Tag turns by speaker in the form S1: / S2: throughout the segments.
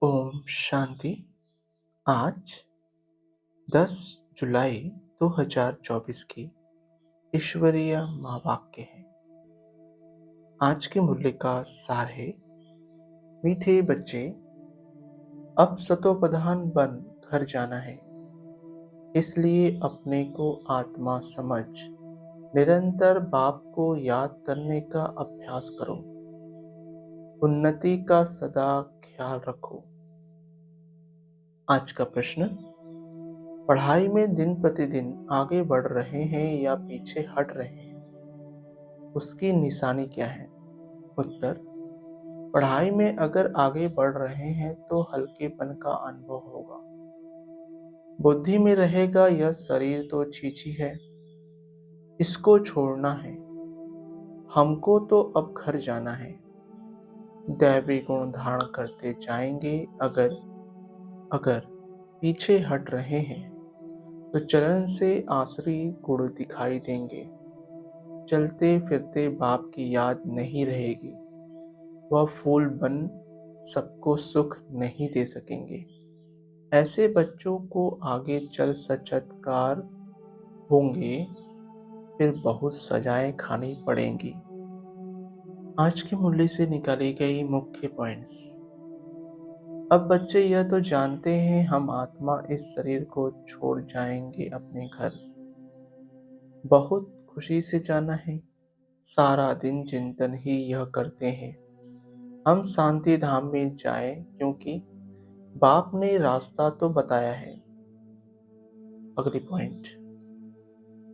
S1: ओम शांति। आज 10 जुलाई 2024 की ईश्वरीय महावाक्य है। आज के मूल्य का सार है, मीठे बच्चे, अब सतोप्रधान बन घर जाना है, इसलिए अपने को आत्मा समझ निरंतर बाप को याद करने का अभ्यास करो। उन्नति का सदा ख्याल रखो। आज का प्रश्न, पढ़ाई में दिन प्रतिदिन आगे बढ़ रहे हैं या पीछे हट रहे हैं, उसकी निशानी क्या है? उत्तर, पढ़ाई में अगर आगे बढ़ रहे हैं तो हल्केपन का अनुभव होगा। बुद्धि में रहेगा यह शरीर तो छीछी है, इसको छोड़ना है, हमको तो अब घर जाना है। दैवी गुण धारण करते जाएंगे। अगर पीछे हट रहे हैं तो चलन से आसुरी गुण दिखाई देंगे। चलते फिरते बाप की याद नहीं रहेगी। वह फूल बन सबको सुख नहीं दे सकेंगे। ऐसे बच्चों को आगे चल सचत्कार होंगे, फिर बहुत सजाएं खानी पड़ेंगी। आज की मुरली से निकाली गई मुख्य पॉइंट्स। अब बच्चे यह तो जानते हैं हम आत्मा इस शरीर को छोड़ जाएंगे अपने घर। बहुत खुशी से जाना है। सारा दिन चिंतन ही यह करते हैं हम शांति धाम में जाएं, क्योंकि बाप ने रास्ता तो बताया है। अगली पॉइंट,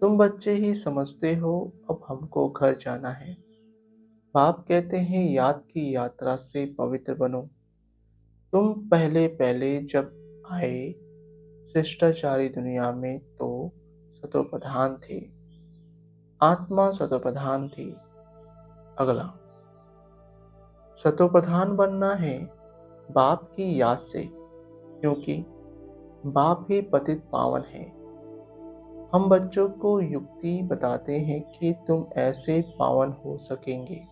S1: तुम बच्चे ही समझते हो अब हमको घर जाना है। बाप कहते हैं याद की यात्रा से पवित्र बनो। तुम पहले पहले जब आए शिष्टाचारी दुनिया में तो सतोप्रधान थे, आत्मा सतोप्रधान थी। अगला, सतोप्रधान बनना है बाप की याद से, क्योंकि बाप ही पतित पावन है। हम बच्चों को युक्ति बताते हैं कि तुम ऐसे पावन हो सकेंगे।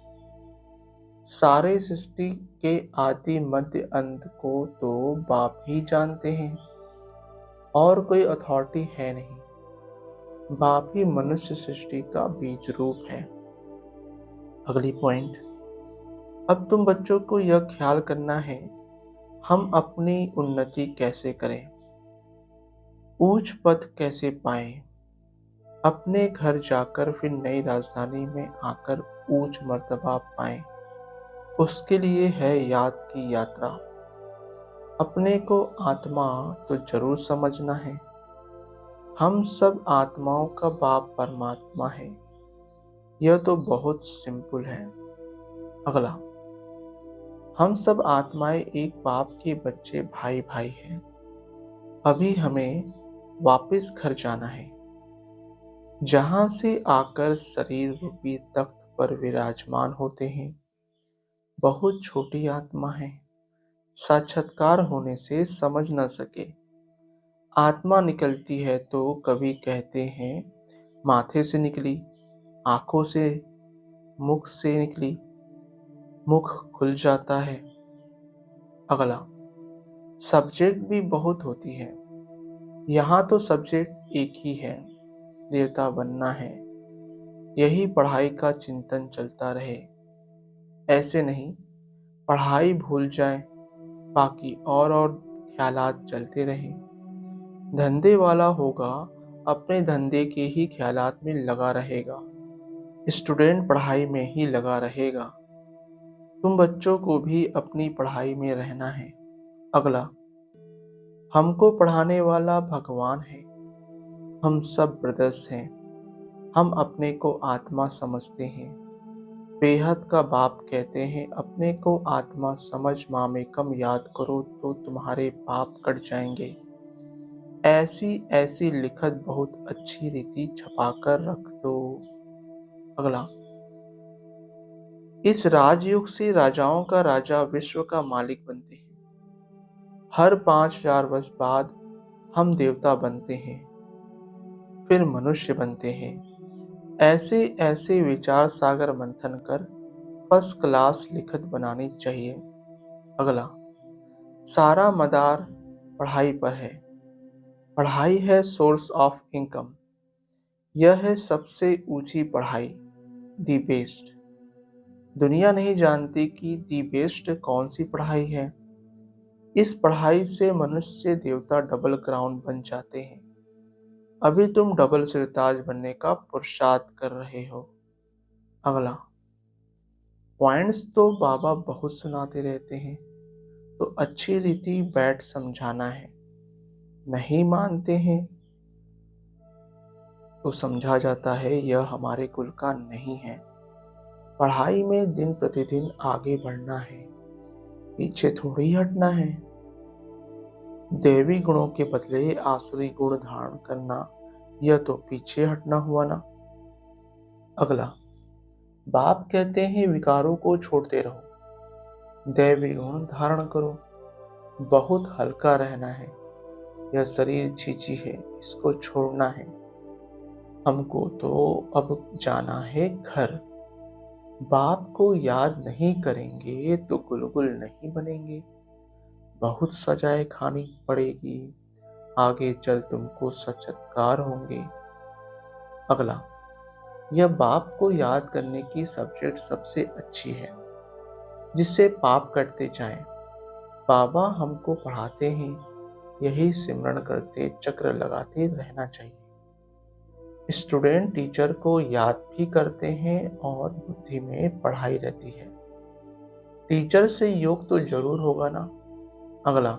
S1: सारे सृष्टि के आदि मध्य अंत को तो बाप ही जानते हैं और कोई अथॉरिटी है नहीं। बाप ही मनुष्य सृष्टि का बीज रूप है। अगली पॉइंट, अब तुम बच्चों को यह ख्याल करना है हम अपनी उन्नति कैसे करें, ऊंच पद कैसे पाएं, अपने घर जाकर फिर नई राजधानी में आकर ऊंच मर्तबा पाएं। उसके लिए है याद की यात्रा। अपने को आत्मा तो जरूर समझना है। हम सब आत्माओं का बाप परमात्मा है। यह तो बहुत सिंपल है। अगला, हम सब आत्माएं एक बाप के बच्चे भाई भाई हैं। अभी हमें वापस घर जाना है, जहां से आकर शरीर रूपी तख्त पर विराजमान होते हैं। बहुत छोटी आत्मा है, साक्षात्कार होने से समझ न सके। आत्मा निकलती है तो कभी कहते हैं माथे से निकली, आंखों से, मुख से निकली, मुख खुल जाता है। अगला, सब्जेक्ट भी बहुत होती है। यहाँ तो सब्जेक्ट एक ही है, देवता बनना है। यही पढ़ाई का चिंतन चलता रहे। ऐसे नहीं पढ़ाई भूल जाए, बाकी और ख्यालात चलते रहें। धंधे वाला होगा, अपने धंधे के ही ख्यालात में लगा रहेगा। स्टूडेंट पढ़ाई में ही लगा रहेगा। तुम बच्चों को भी अपनी पढ़ाई में रहना है। अगला, हमको पढ़ाने वाला भगवान है। हम सब ब्रदर्स हैं। हम अपने को आत्मा समझते हैं। बेहद का बाप कहते हैं अपने को आत्मा समझ माँ में कम याद करो तो तुम्हारे पाप कट जाएंगे। ऐसी ऐसी लिखत बहुत अच्छी रीति छपाकर रख दो। अगला, इस राजयुग से राजाओं का राजा विश्व का मालिक बनते हैं। हर 5000 वर्ष बाद हम देवता बनते हैं, फिर मनुष्य बनते हैं। ऐसे ऐसे विचार सागर मंथन कर फर्स्ट क्लास लिखत बनानी चाहिए। अगला, सारा मदार पढ़ाई पर है। पढ़ाई है सोर्स ऑफ इनकम। यह है सबसे ऊंची पढ़ाई, दी बेस्ट। दुनिया नहीं जानती कि दी बेस्ट कौन सी पढ़ाई है। इस पढ़ाई से मनुष्य देवता डबल क्राउन बन जाते हैं। अभी तुम डबल सिरताज बनने का पुरुषार्थ कर रहे हो। अगला, पॉइंट्स तो बाबा बहुत सुनाते रहते हैं, तो अच्छी रीति बैठ समझाना है। नहीं मानते हैं तो समझा जाता है यह हमारे कुल का नहीं है। पढ़ाई में दिन प्रतिदिन आगे बढ़ना है, पीछे थोड़ी हटना है। दैवी गुणों के बदले आसुरी गुण धारण करना, यह तो पीछे हटना हुआ ना। अगला, बाप कहते हैं विकारों को छोड़ते रहो, दैवी गुण धारण करो। बहुत हल्का रहना है। यह शरीर छींची है, इसको छोड़ना है। हमको तो अब जाना है घर। बाप को याद नहीं करेंगे तो गुलगुल नहीं बनेंगे। बहुत सजाए खानी पड़ेगी, आगे चल तुमको साक्षात्कार होंगे। अगला, यह बाप को याद करने की सब्जेक्ट सबसे अच्छी है, जिससे पाप कटते जाएं। बाबा हमको पढ़ाते हैं, यही सिमरण करते चक्र लगाते रहना चाहिए। स्टूडेंट टीचर को याद भी करते हैं और बुद्धि में पढ़ाई रहती है। टीचर से योग तो जरूर होगा ना। अगला,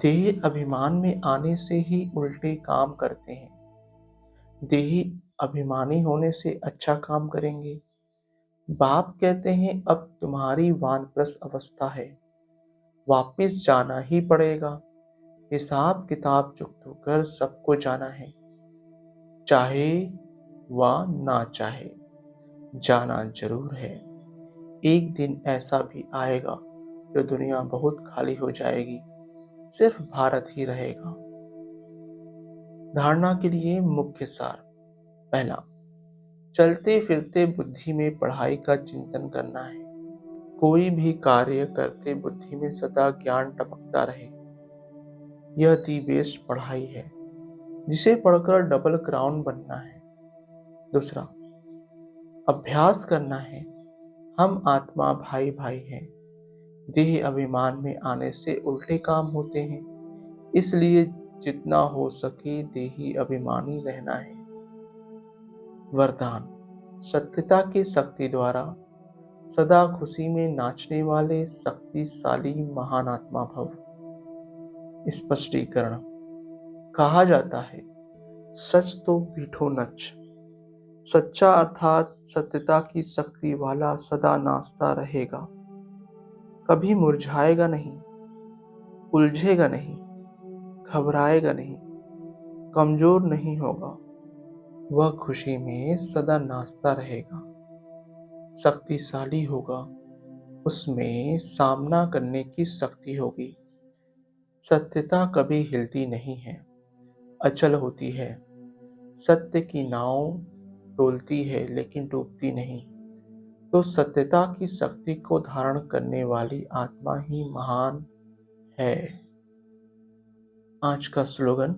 S1: देह अभिमान में आने से ही उल्टे काम करते हैं। देही अभिमानी होने से अच्छा काम करेंगे। बाप कहते हैं अब तुम्हारी वानप्रस्थ अवस्था है, वापिस जाना ही पड़ेगा। हिसाब किताब चुकता होकर सबको जाना है, चाहे व ना चाहे जाना जरूर है। एक दिन ऐसा भी आएगा जो दुनिया बहुत खाली हो जाएगी, सिर्फ भारत ही रहेगा। धारणा के लिए मुख्य सार। पहला, चलते फिरते बुद्धि में पढ़ाई का चिंतन करना है। कोई भी कार्य करते बुद्धि में सदा ज्ञान टपकता रहे। यह दी बेस्ट पढ़ाई है, जिसे पढ़कर डबल क्राउन बनना है। दूसरा, अभ्यास करना है। हम आत्मा भाई भाई हैं। देह अभिमान में आने से उल्टे काम होते हैं, इसलिए जितना हो सके देही अभिमानी रहना है। वरदान, सत्यता की शक्ति द्वारा सदा खुशी में नाचने वाले शक्तिशाली महान आत्मा भव। स्पष्टीकरण, कहा जाता है सच तो पीठो नच। सच्चा अर्थात सत्यता की शक्ति वाला सदा नाचता रहेगा, कभी मुरझाएगा नहीं, उलझेगा नहीं, घबराएगा नहीं, कमजोर नहीं होगा। वह खुशी में सदा नाचता रहेगा, शक्तिशाली होगा, उसमें सामना करने की शक्ति होगी। सत्यता कभी हिलती नहीं है, अचल होती है। सत्य की नाव डोलती है लेकिन डूबती नहीं। तो सत्यता की शक्ति को धारण करने वाली आत्मा ही महान है। आज का स्लोगन,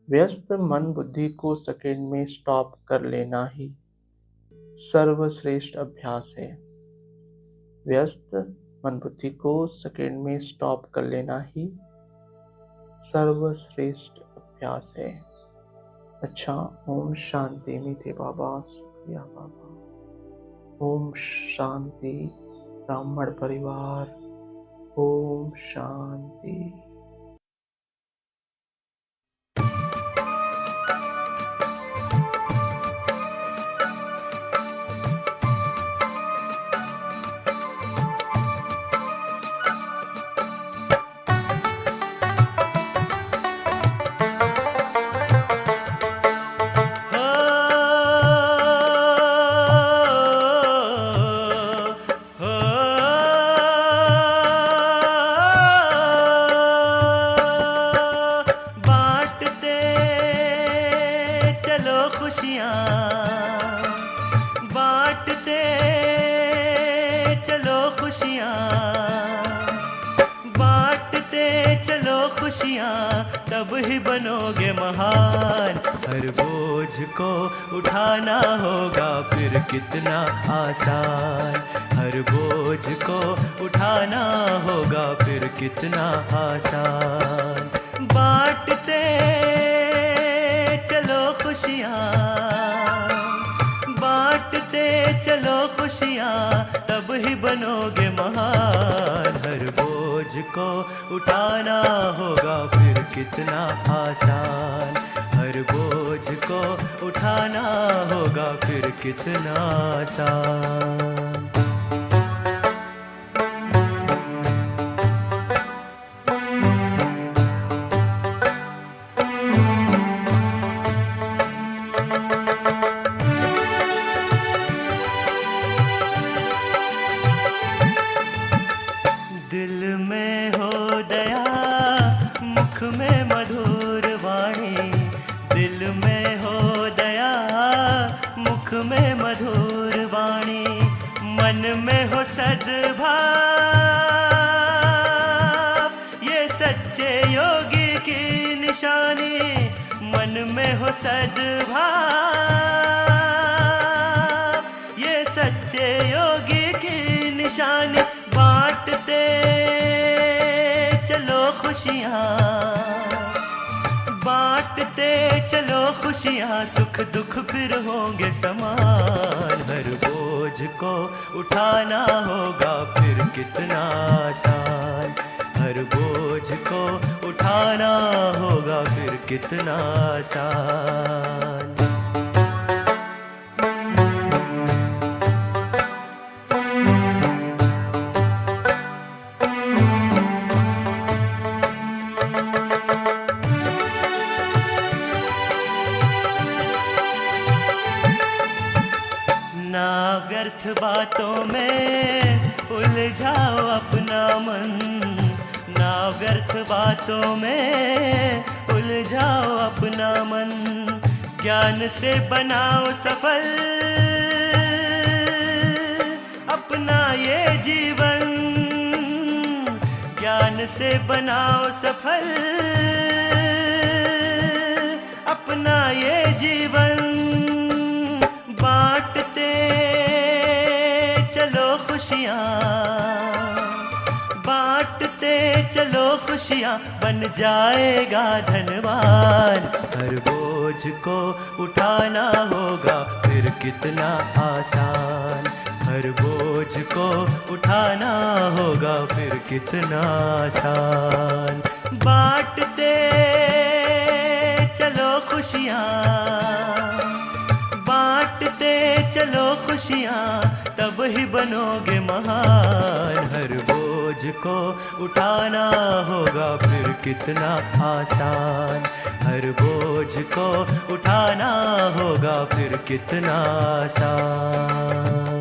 S1: व्यस्त मन बुद्धि को सेकंड में स्टॉप कर लेना ही सर्वश्रेष्ठ अभ्यास है। व्यस्त मन बुद्धि को सेकंड में स्टॉप कर लेना ही सर्वश्रेष्ठ अभ्यास है। अच्छा, ओम शांति। मीठे बाबा, शुक्रिया बाबा। ओम शांति। ब्राह्मण परिवार, ओम शांति।
S2: खुशियाँ तब ही बनोगे महान। हर बोझ को उठाना होगा फिर कितना आसान। हर बोझ को उठाना होगा फिर कितना आसान। बांटते चलो खुशियाँ, बांटते चलो खुशियाँ तब ही बनोगे महान। हर बोझ को उठाना होगा फिर कितना आसान। हर बोझ को उठाना होगा फिर कितना आसान। दिल में हो दया, मुख में मधुर वाणी। दिल में हो दया, मुख में मधुर वाणी। मन में हो सद्भाव, ये सच्चे योगी की निशानी। मन में हो सद्भाव, ये सच्चे योगी की निशानी। बांटते चलो खुशियाँ, बांटते चलो खुशियाँ, सुख दुख फिर होंगे समान। हर बोझ को उठाना होगा फिर कितना आसान। हर बोझ को उठाना होगा फिर कितना आसान। ना व्यर्थ बातों में उलझाओ अपना मन। ना व्यर्थ बातों में उलझाओ अपना मन। ज्ञान से बनाओ सफल अपना ये जीवन। ज्ञान से बनाओ सफल अपना ये जीवन। बांटते चलो खुशियाँ, बांटते चलो खुशियाँ, बन जाएगा धनवान। हर बोझ को उठाना होगा फिर कितना आसान। हर बोझ को उठाना होगा फिर कितना आसान। बांटते चलो खुशियाँ, बांटते चलो खुशियाँ तब ही बनोगे महान। हर बोझ को उठाना होगा फिर कितना आसान। हर बोझ को उठाना होगा फिर कितना आसान।